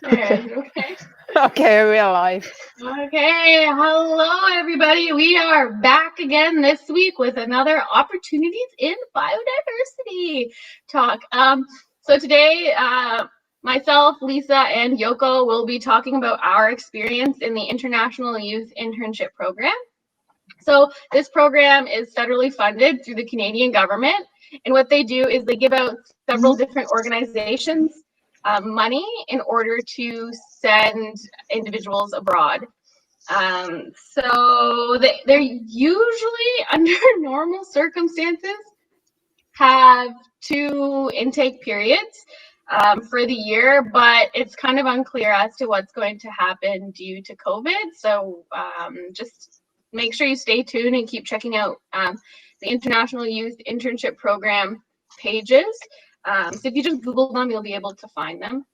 Okay. Okay, we're live. Okay, hello everybody. We are back again this week with another Opportunities in Biodiversity talk. So today, myself, Lisa, and Yoko will be talking about our experience in the International Youth Internship Program. So this program is federally funded through the Canadian government, and what they do is they give out several different organizations money in order to send individuals abroad. So they're usually, under normal circumstances, have 2 intake periods for the year, but it's kind of unclear as to what's going to happen due to COVID. So just make sure you stay tuned and keep checking out the International Youth Internship Program pages. So if you just Google them, you'll be able to find them.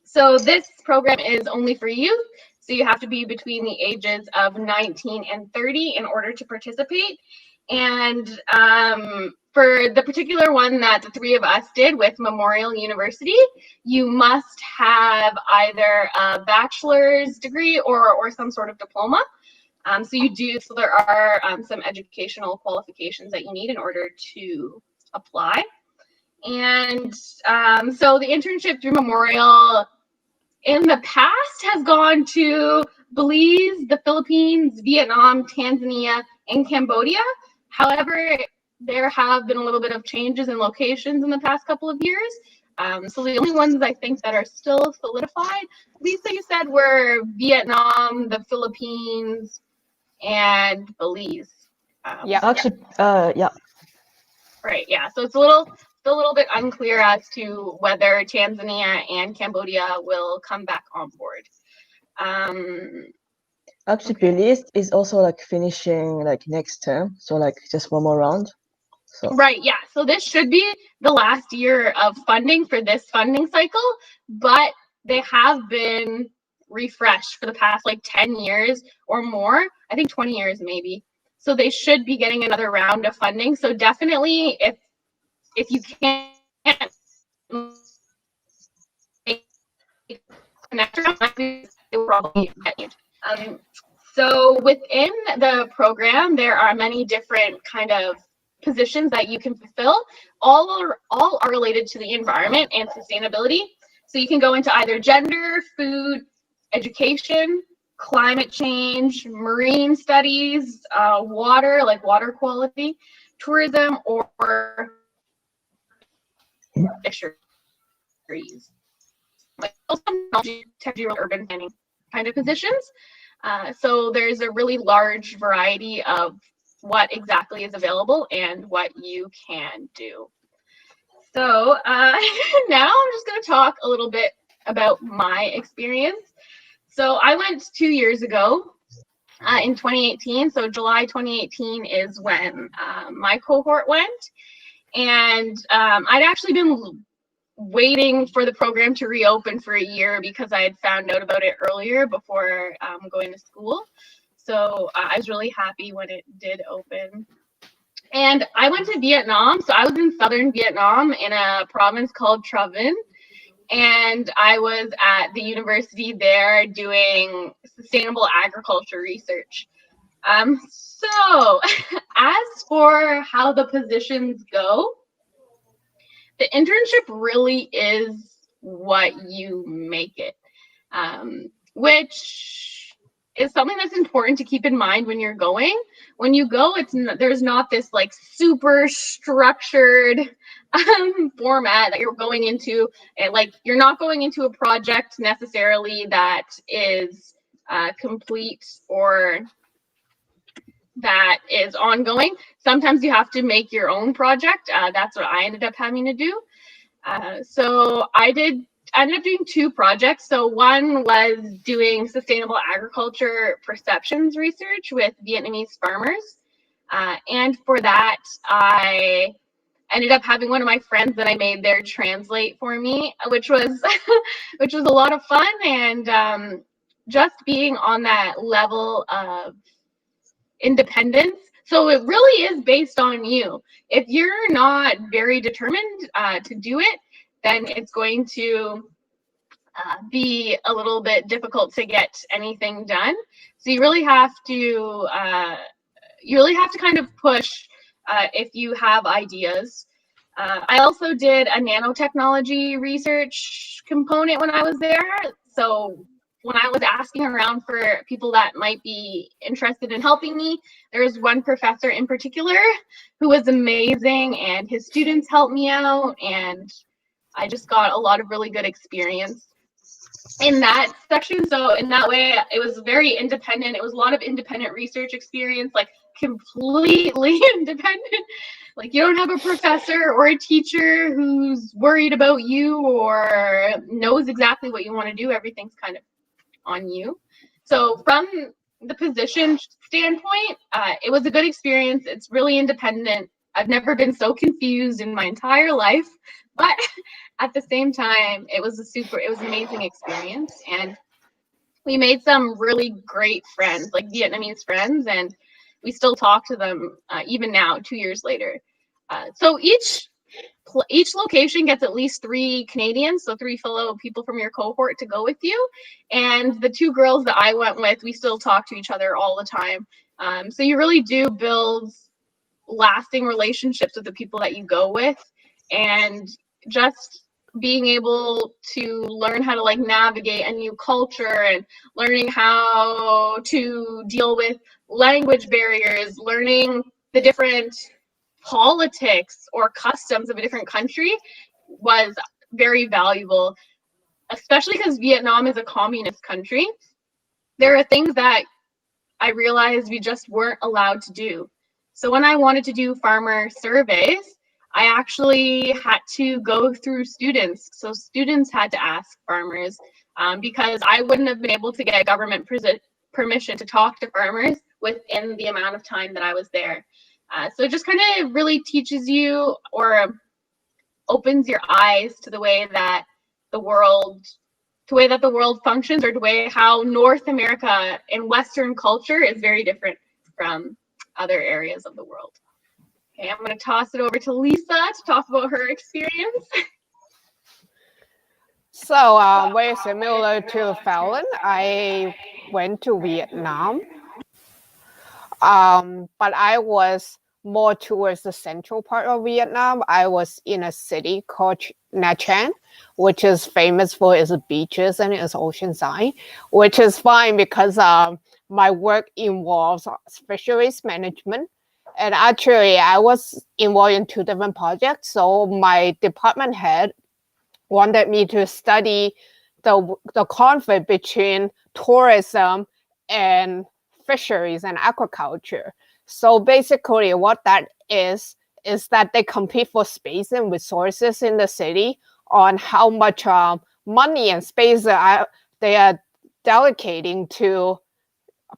So this program is only for youth. So you have to be between the ages of 19 and 30 in order to participate. And for the particular one that the 3 of us did with Memorial University, you must have either a bachelor's degree or some sort of diploma. So there are some educational qualifications that you need in order to apply. And so the internship through Memorial in the past has gone to Belize, the Philippines, Vietnam, Tanzania, and Cambodia. However, there have been a little bit of changes in locations in the past couple of years. So the only ones I think that are still solidified, Lisa, you said, were Vietnam, the Philippines, and Belize. Yeah. Actually, yeah. Right, yeah. So it's a little bit unclear as to whether Tanzania and Cambodia will come back on board. Actually, Belize is also like finishing like next term, so like just one more round. So. Right, yeah. So this should be the last year of funding for this funding cycle, but they have been refreshed for the past like 10 years or more. I think 20 years maybe. So they should be getting another round of funding. So definitely, if you can't so within the program, there are many different kind of positions that you can fulfill. All are related to the environment and sustainability. So you can go into either gender, food, education, climate change, marine studies, water, like water quality, tourism, or fisheries. Like technology, urban planning kind of positions. So there's a really large variety of what exactly is available and what you can do. So now I'm just going to talk a little bit about my experience. So I went 2 years ago in 2018. So July 2018 is when my cohort went. And I'd actually been waiting for the program to reopen for a year because I had found out about it earlier before going to school. So I was really happy when it did open. And I went to Vietnam. So I was in southern Vietnam in a province called Tra Vinh. And I was at the university there doing sustainable agriculture research. So as for how the positions go, the internship really is what you make it, which is something that's important to keep in mind when you're going. When you go, there's not this like super structured format that you're going into. And like you're not going into a project necessarily that is complete or that is ongoing. Sometimes you have to make your own project. That's what I ended up having to do. So I ended up doing 2 projects. So one was doing sustainable agriculture perceptions research with Vietnamese farmers. And for that, I ended up having one of my friends that I made there translate for me, which was which was a lot of fun. And just being on that level of independence. So it really is based on you. If you're not very determined to do it, then it's going to be a little bit difficult to get anything done. So you really have to kind of push if you have ideas. I also did a nanotechnology research component when I was there. So when I was asking around for people that might be interested in helping me, there was one professor in particular who was amazing, and his students helped me out, and I just got a lot of really good experience in that section. So in that way, it was very independent. It was a lot of independent research experience, like completely independent. Like you don't have a professor or a teacher who's worried about you or knows exactly what you want to do. Everything's kind of on you. So from the position standpoint, it was a good experience. It's really independent. I've never been so confused in my entire life, but at the same time, it was an amazing experience. And we made some really great friends, like Vietnamese friends, and we still talk to them even now, 2 years later. So each location gets at least 3 Canadians, so 3 fellow people from your cohort to go with you. And the 2 girls that I went with, we still talk to each other all the time. So you really do build lasting relationships with the people that you go with, and just being able to learn how to like navigate a new culture and learning how to deal with language barriers, learning the different politics or customs of a different country was very valuable, especially because Vietnam is a communist country. There are things that I realized we just weren't allowed to do. So when I wanted to do farmer surveys, I actually had to go through students. So students had to ask farmers because I wouldn't have been able to get government permission to talk to farmers within the amount of time that I was there. So it just kind of really teaches you or opens your eyes to the way that the world functions, or the way how North America and Western culture is very different from other areas of the world. Okay, I'm going to toss it over to Lisa to talk about her experience. So very similar to Fallon, I went to Vietnam, but I was more towards the central part of Vietnam. I was in a city called Nha Trang, which is famous for its beaches and its oceanside, which is fine because my work involves fisheries management. And actually, I was involved in 2 different projects. So my department head wanted me to study the conflict between tourism and fisheries and aquaculture. So basically what that is that they compete for space and resources in the city on how much money and space they are delegating to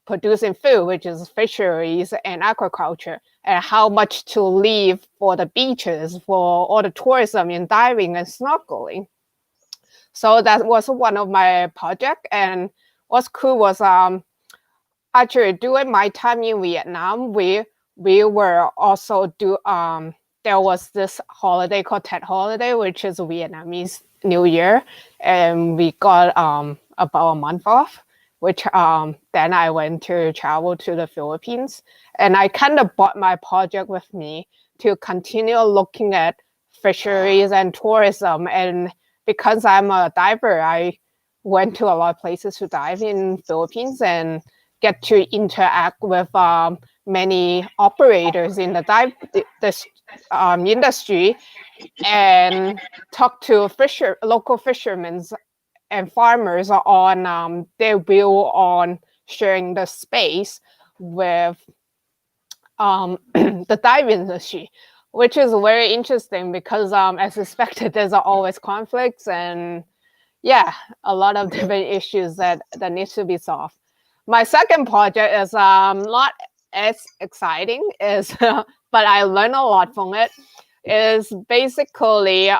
producing food, which is fisheries and aquaculture, and how much to leave for the beaches, for all the tourism in diving and snorkeling. So that was one of my projects. And what's cool was actually during my time in Vietnam, we were also there was this holiday called Tet Holiday, which is Vietnamese New Year, and we got about a month off, which then I went to travel to the Philippines, and I kind of brought my project with me to continue looking at fisheries and tourism. And because I'm a diver, I went to a lot of places to dive in Philippines and get to interact with many operators in the dive industry, and talk to local fishermen and farmers on their view on sharing the space with the dive industry, which is very interesting because as expected, there's always conflicts and a lot of different issues that needs to be solved. My second project is not as exciting as but I learned a lot from it. Is basically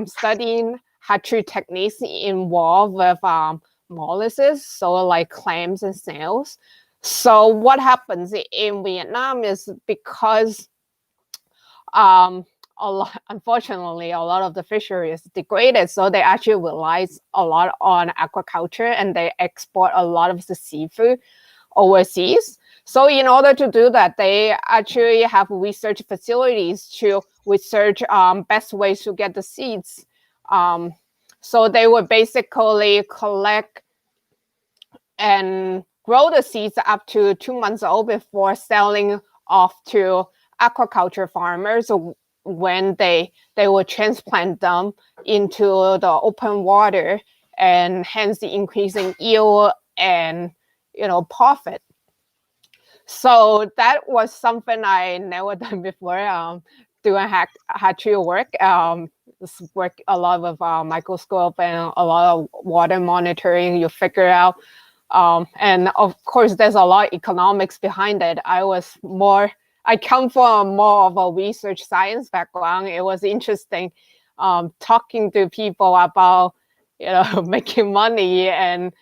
studying hatchery techniques involved with mollusks, so like clams and snails. So what happens in Vietnam is because unfortunately, a lot of the fisheries degraded. So they actually relies a lot on aquaculture, and they export a lot of the seafood overseas. So in order to do that, they actually have research facilities to research best ways to get the seeds. So they would basically collect and grow the seeds up to 2 months old before selling off to aquaculture farmers when they will transplant them into the open water, and hence the increasing yield and profit. So that was something I never done before. Doing hatchery work, work a lot with microscope and a lot of water monitoring. You figure out, and of course, there's a lot of economics behind it. I come from more of a research science background. It was interesting talking to people about making money and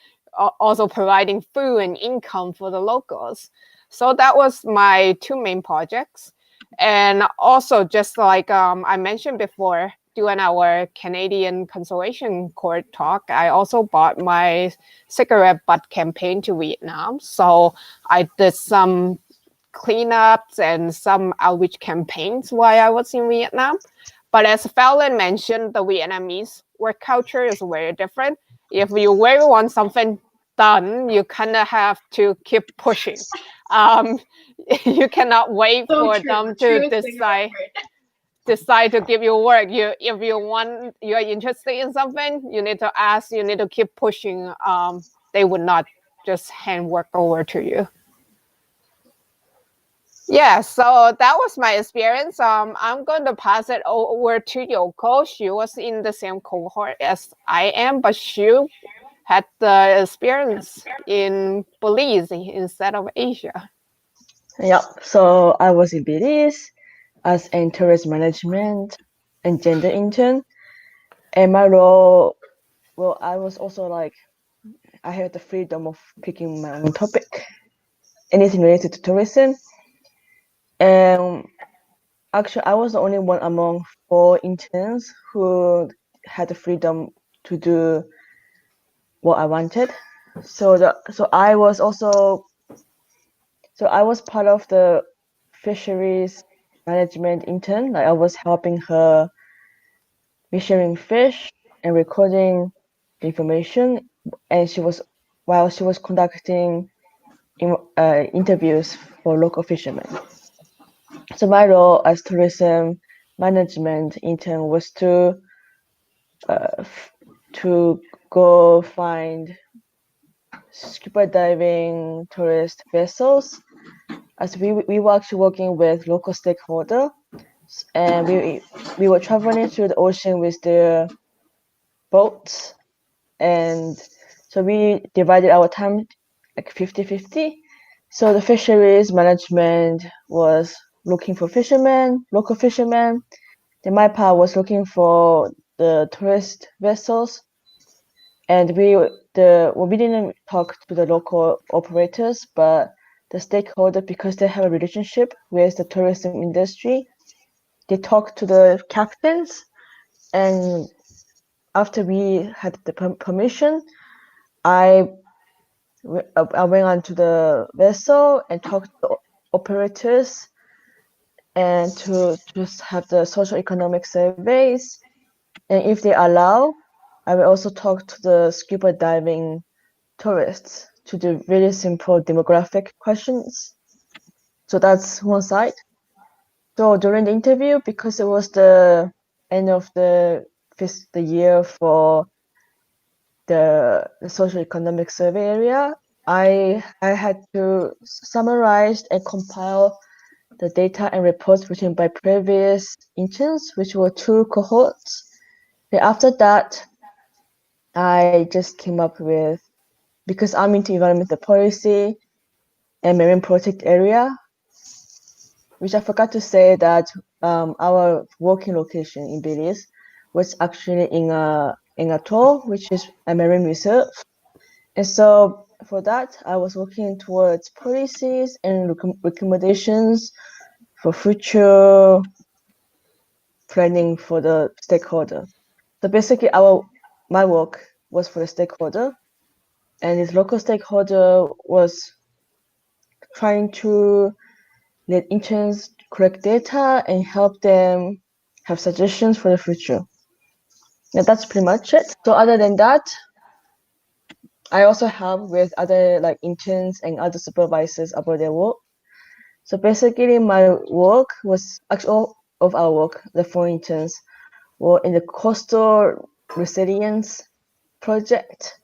also providing food and income for the locals. So that was my two main projects. And also, just like I mentioned before, during our Canadian Conservation Court talk, I also brought my cigarette butt campaign to Vietnam. So I did some cleanups and some outreach campaigns while I was in Vietnam. But as Fallon mentioned, the Vietnamese work culture is very different. If you really want something done, you kind of have to keep pushing. You cannot wait for them to decide to give you work. If you're interested in something, you need to ask, you need to keep pushing. They would not just hand work over to you. Yeah, so that was my experience. I'm going to pass it over to Yoko. She was in the same cohort as I am, but she had the experience in Belize instead of Asia. Yeah, so I was in Belize as an tourist management and gender intern. And my role, well, I was also I had the freedom of picking my own topic, anything related to tourism. And actually, I was the only one among 4 interns who had the freedom to do what I wanted. So I was part of the fisheries management intern. I was helping her measuring fish and recording the information, and while she was conducting interviews for local fishermen. So my role as tourism management intern was to go find scuba diving tourist vessels, as we were actually working with local stakeholders, and we were traveling through the ocean with their boats, and so we divided our time like 50-50. So the fisheries management was looking for local fishermen. Then my part was looking for the tourist vessels, and we didn't talk to the local operators, but the stakeholder, because they have a relationship with the tourism industry, they talked to the captains, and after we had the permission, I went onto the vessel and talked to the operators and to just have the social economic surveys. And if they allow, I will also talk to the scuba diving tourists to do really simple demographic questions. So that's one side. So during the interview, because it was the end of the year for the social economic survey area, I had to summarize and compile the data and reports written by previous interns, which were 2 cohorts. And after that, I just came up with, because I'm into environmental policy and marine protect area, which I forgot to say that our working location in Belize was actually in a atoll, which is a marine reserve. And so for that, I was working towards policies and recommendations for future planning for the stakeholder. So basically, my work was for the stakeholder, and this local stakeholder was trying to let interns collect data and help them have suggestions for the future. Yeah, that's pretty much it. So other than that, I also help with other like interns and other supervisors about their work. So basically, my work was actually all of our work, the 4 interns, were in the coastal resilience project.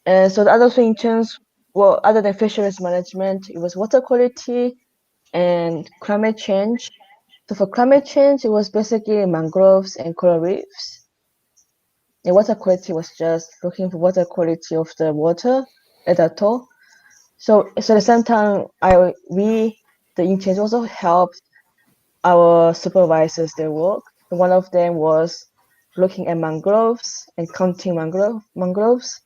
And so the other 3 interns were, other than fisheries management, it was water quality and climate change. So for climate change, it was basically mangroves and coral reefs. And water quality was just looking for water quality of the water at that all. So at the same time, we the interns also helped our supervisors their work. One of them was looking at mangroves and counting mangroves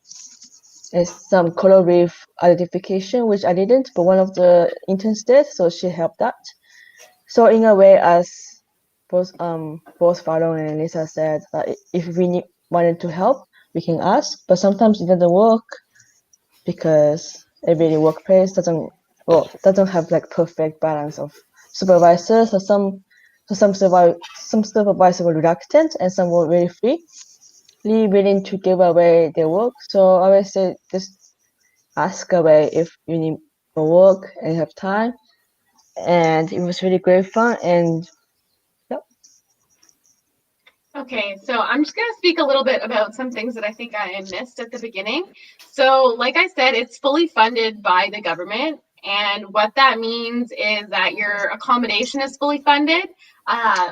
and some coral reef identification, which I didn't, but one of the interns did, so she helped that. So in a way, as both Faro and Lisa said, if we wanted to help, we can ask, but sometimes it doesn't work because every workplace doesn't have like perfect balance of supervisors. Some supervisors were reluctant and some were very really willing to give away their work. So I always say just ask away if you need more work and have time. And it was really great fun. And yep. Okay, so I'm just going to speak a little bit about some things that I think I missed at the beginning. So, like I said, it's fully funded by the government. And what that means is that your accommodation is fully funded,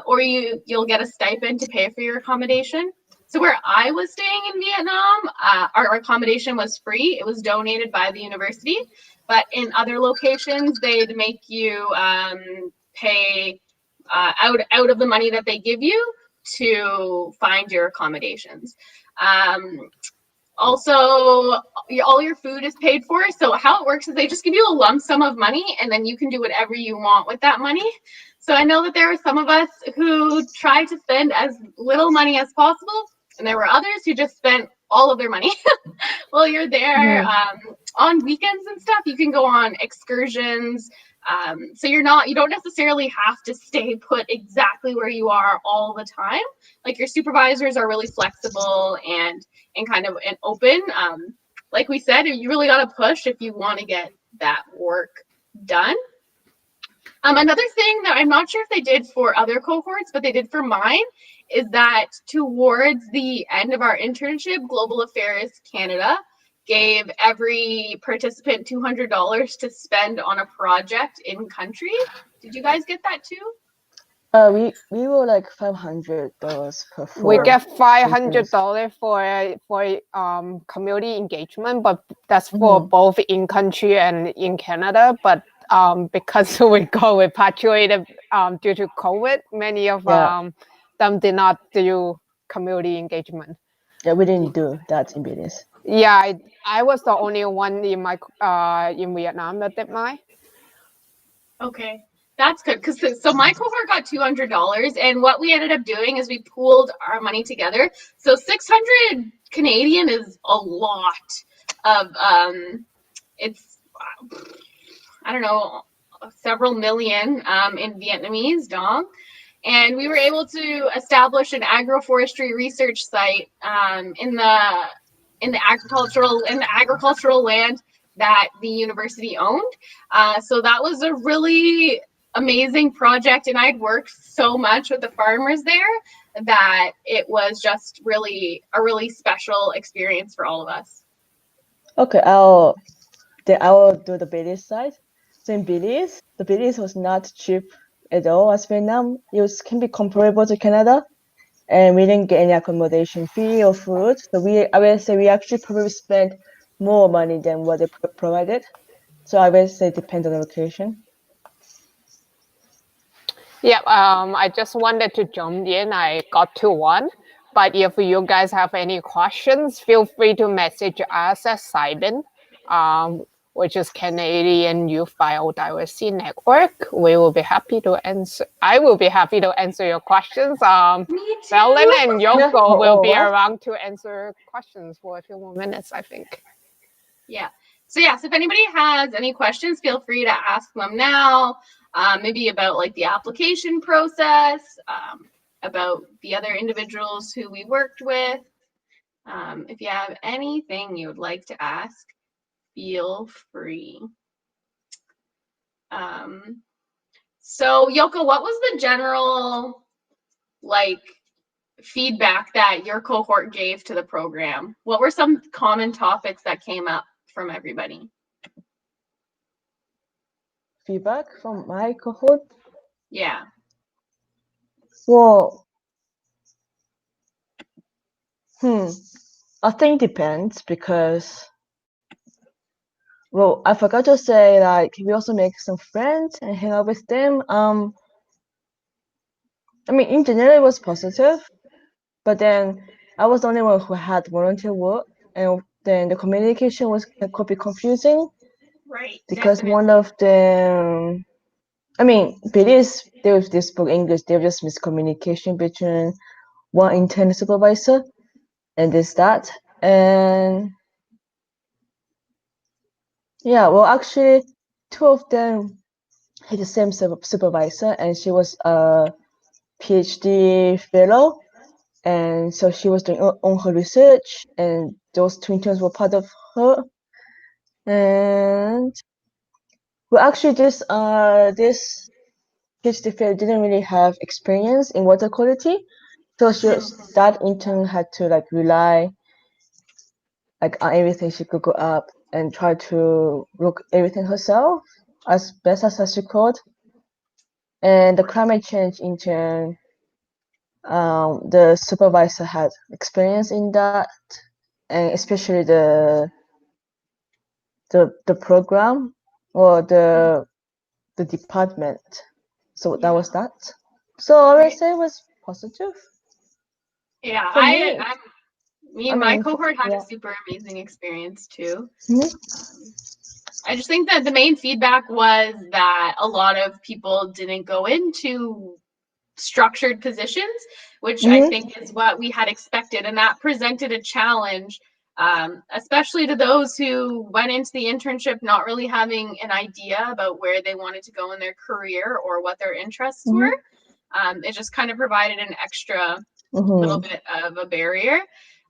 or you'll get a stipend to pay for your accommodation. So where I was staying in Vietnam, our accommodation was free. It was donated by the university. But in other locations, they'd make you pay out of the money that they give you to find your accommodations. Also, all your food is paid for. So how it works is they just give you a lump sum of money and then you can do whatever you want with that money. So I know that there were some of us who tried to spend as little money as possible, and there were others who just spent all of their money while you're there. On weekends and stuff, you can go on excursions. So you don't necessarily have to stay put exactly where you are all the time. Like your supervisors are really flexible and kind of open. Like we said, you really got to push if you want to get that work done. Another thing that I'm not sure if they did for other cohorts, but they did for mine, is that towards the end of our internship, Global Affairs Canada gave every participant $200 to spend on a project in country. Did you guys get that too? We were like $500 per 4. We get $500 for community engagement, but that's for both in country and in Canada. But because we got repatriated due to COVID, many of them did not do community engagement. Yeah, we didn't do that in Belize. Yeah, I was the only one in Vietnam that did mine. Okay, that's good. So my cohort got $200, and what we ended up doing is we pooled our money together. So 600 Canadian is a lot of it's I don't know, several million in Vietnamese dong. And we were able to establish an agroforestry research site in the agricultural land that the university owned. So that was a really amazing project, and I'd worked so much with the farmers there that it was just really a really special experience for all of us. Okay, I'll do the Belize side. So in Belize, the Belize was not cheap at all as Vietnam. It can be comparable to Canada, and we didn't get any accommodation fee or food. So I would say we actually probably spent more money than what they provided. So I would say it depends on the location. Yeah, I just wanted to jump in. I got to one. But if you guys have any questions, feel free to message us at Simon. which is Canadian Youth Biodiversity Network. We will be happy to answer. I will be happy to answer your questions. Me too. Belen and Yoko Yeah. will be What? around to answer questions for a few more minutes, I think. Yeah. So if anybody has any questions, feel free to ask them now. Maybe about like the application process, about the other individuals who we worked with. If you have anything you would like to ask, feel free. So Yoko, what was the general like feedback that your cohort gave to the program? What were some common topics that came up from everybody? Feedback from my cohort? Yeah. Well, I think it depends because, well, I forgot to say, like, we also make some friends and hang out with them. I mean, in general, it was positive, but then I was the only one who had volunteer work, and then the communication could be confusing Right. because Definitely. one of them, I mean, they spoke English, there was just miscommunication between one intern supervisor and that. And yeah, well, actually, two of them had the same supervisor, and she was a PhD fellow, and so she was doing on her research, and those two interns were part of her. And well, actually, this PhD fellow didn't really have experience in water quality, so that intern had to like rely like on everything she could go up and try to look everything herself as best as she could. And the climate change intern, the supervisor had experience in that, and especially the program or the department. So that was that. So I would say it was positive. Yeah, For me, me I and my mean, cohort had yeah. a super amazing experience too. Mhm. I just think that the main feedback was that a lot of people didn't go into structured positions, which I think is what we had expected, and that presented a challenge, especially to those who went into the internship not really having an idea about where they wanted to go in their career or what their interests were. It just kind of provided an extra little bit of a barrier.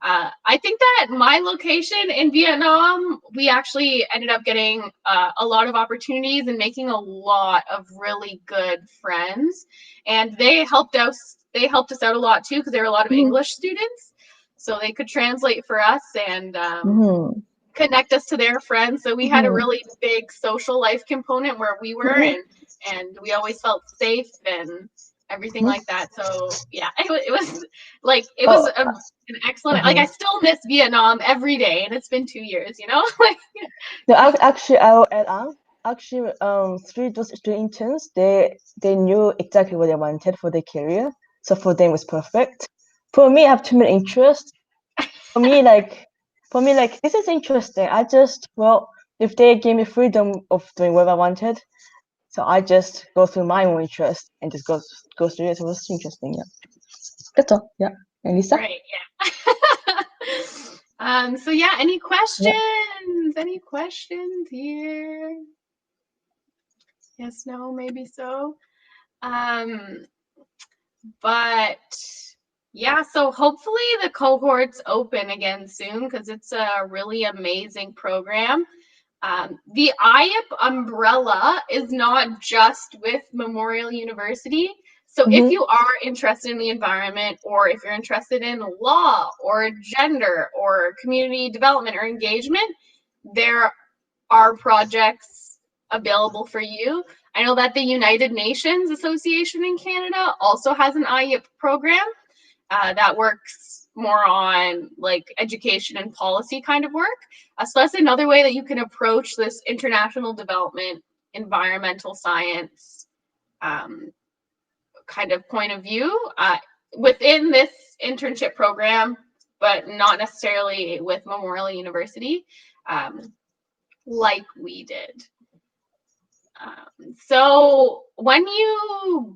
I think that my location in Vietnam, we actually ended up getting a lot of opportunities and making a lot of really good friends, and they helped us. They helped us out a lot too because there were a lot of English students, so they could translate for us and connect us to their friends. So we had a really big social life component where we were, and we always felt safe and everything like that. So yeah, it was like an excellent. Like I still miss Vietnam every day, and it's been 2 years. Like No, actually, I'll add on. Actually, those three interns, they knew exactly what they wanted for their career, so for them it was perfect. For me, I have too many interests. For me, like this is interesting. If they gave me freedom of doing whatever I wanted, so I just go through my own interest and just go through it. So it was interesting. Yeah, that's all. Yeah, and Lisa. right, yeah. So yeah, any questions? Yeah. Any questions here? Yes, no, maybe so. But yeah, so hopefully the cohorts open again soon because it's a really amazing program. The IAP umbrella is not just with Memorial University. So if you are interested in the environment, or if you're interested in law or gender or community development or engagement, there are projects available for you. I know that the United Nations Association in Canada also has an IAP program that works more on like education and policy kind of work. So that's another way that you can approach this international development, environmental science kind of point of view within this internship program, but not necessarily with Memorial University. like we did. So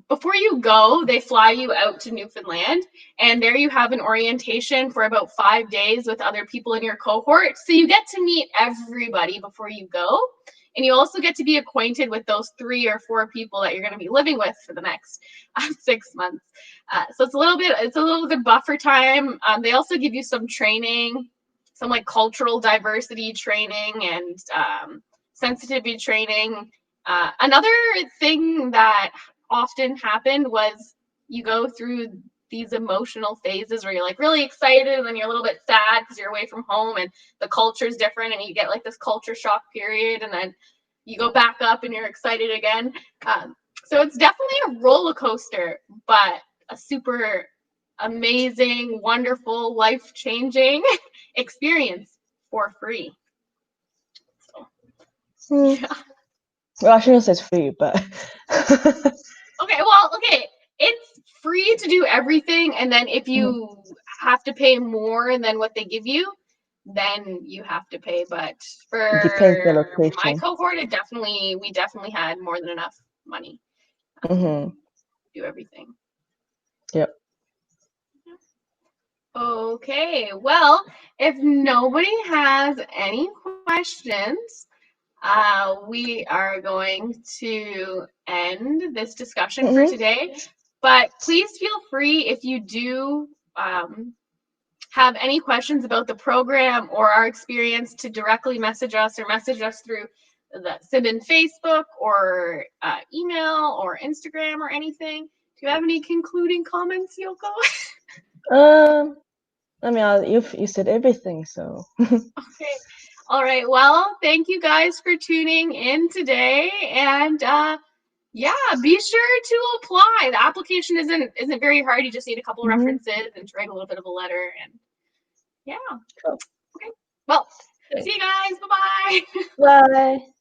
before you go, they fly you out to Newfoundland, and there you have an orientation for about 5 days with other people in your cohort. So you get to meet everybody before you go, and you also get to be acquainted with those 3 or 4 people that you're going to be living with for the next 6 months. So it's a little bit buffer time. They also give you some training, some like cultural diversity training and sensitivity training. Another thing that often happened was you go through these emotional phases where you're like really excited and then you're a little bit sad because you're away from home and the culture is different, and you get like this culture shock period, and then you go back up and you're excited again. So it's definitely a roller coaster, but a super amazing, wonderful, life-changing experience for free. So, yeah. Well, I shouldn't say it's free, but Okay, it's free to do everything, and then if you have to pay more than what they give you, then you have to pay. But it depends on the for my location. cohort, we definitely had more than enough money to do everything. Yep. Okay, well, if nobody has any questions, we are going to end this discussion for today. But please feel free, if you do have any questions about the program or our experience, to directly message us or message us through the Sibin Facebook or email or Instagram or anything. Do you have any concluding comments, Yoko? I mean, you said everything, so. Okay. All right. Well, thank you guys for tuning in today, and yeah, be sure to apply. The application isn't very hard. You just need a couple references and to write a little bit of a letter, and yeah. Cool. Okay. Well, see you guys. Bye-bye. Bye.